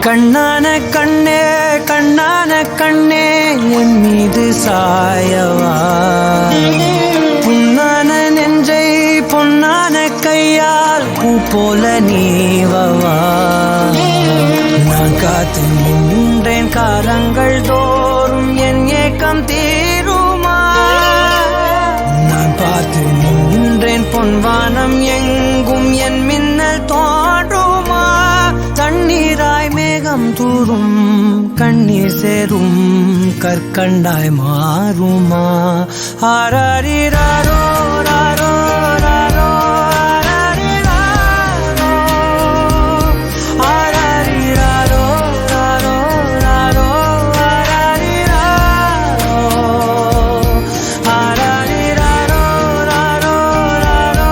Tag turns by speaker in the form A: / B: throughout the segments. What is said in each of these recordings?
A: கண்ணான கண்ணே கண்ணான கண்ணே என் மீது சாயவா, புண்ணான நெஞ்சை பொன்னான கையால் பூ போல நீவவா. நான் காத்து நின்றேன் காலங்கள் தோறும் என் ஏக்கம் தீருமா. நான் பார்த்து நின்றேன் பொன்வானம் எங்கும் என் மின்னல் தோன்றுமா. தண்ணீராய் மேகம் தூரும் கண்ணீர் சேரும் கற்கண்டாய் மாறுமா. ஆராரிராரோ ராரோ ராரோ ஆராரிராரோ ராரோ ராரோ ஆராரிராரோ ராரோ ராரோ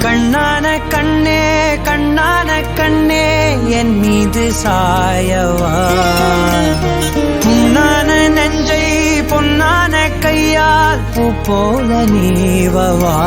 A: கண்ணான கண்ணே கண்ணான கண்ணே என் மீது சாயவா, புண்ணான நெஞ்சை பொன்னான கையால் பூ போல நீவவா.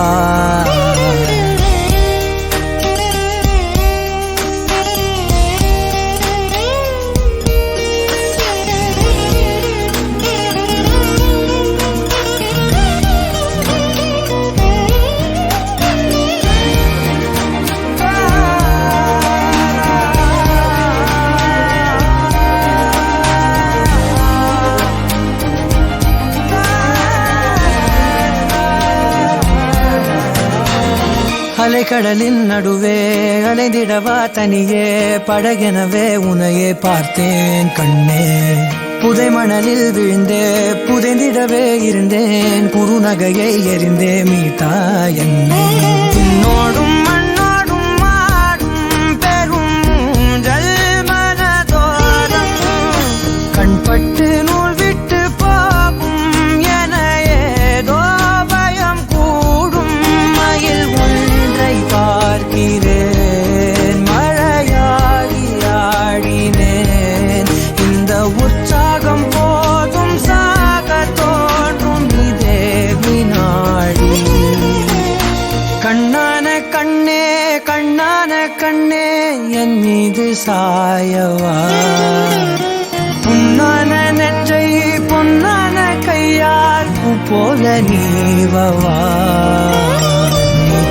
A: அலைக்கடலின் நடுவே அலைந்திடவா தனியே, படகெனவே உனையே பார்த்தேன் கண்ணே. புதை மணலில் விழுந்தே புதைந்திடவே இருந்தேன், குறுநகையை எறிந்தே மீட்டா என்னை. உன்னோடும் மண்ணோடும் மாடும் பெரும் ஊஞ்சல் மனதோரம், கண்பட்டு நூல் விட்டு போகும் என ஏதோ பயம் கூடும். மயில் பார்க்கிறேன் மழையாடி ஆடினேன், இந்த உற்சாகம் போதும் சாக தோன்றும் இதே வினாடி. கண்ணான கண்ணே கண்ணான கண்ணே என் மீது சாயவா, புண்ணான நெஞ்சை பொன்னான கையால் பூ போல நீவவா.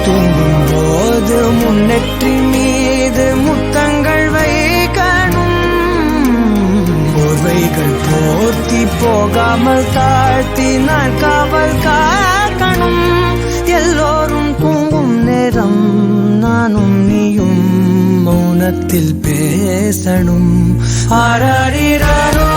A: தூங்கும் போது முன்னெற்றி மீது முத்தங்கள் வைக்கணும், போர்வைகள் போர்த்தி போகாமல் தாழ்த்தி நான் காவல் காக்கணும். எல்லோரும் தூங்கும் நேரம் நானும் நீயும் மௌனத்தில் பேசணும். ஆராரிராரோ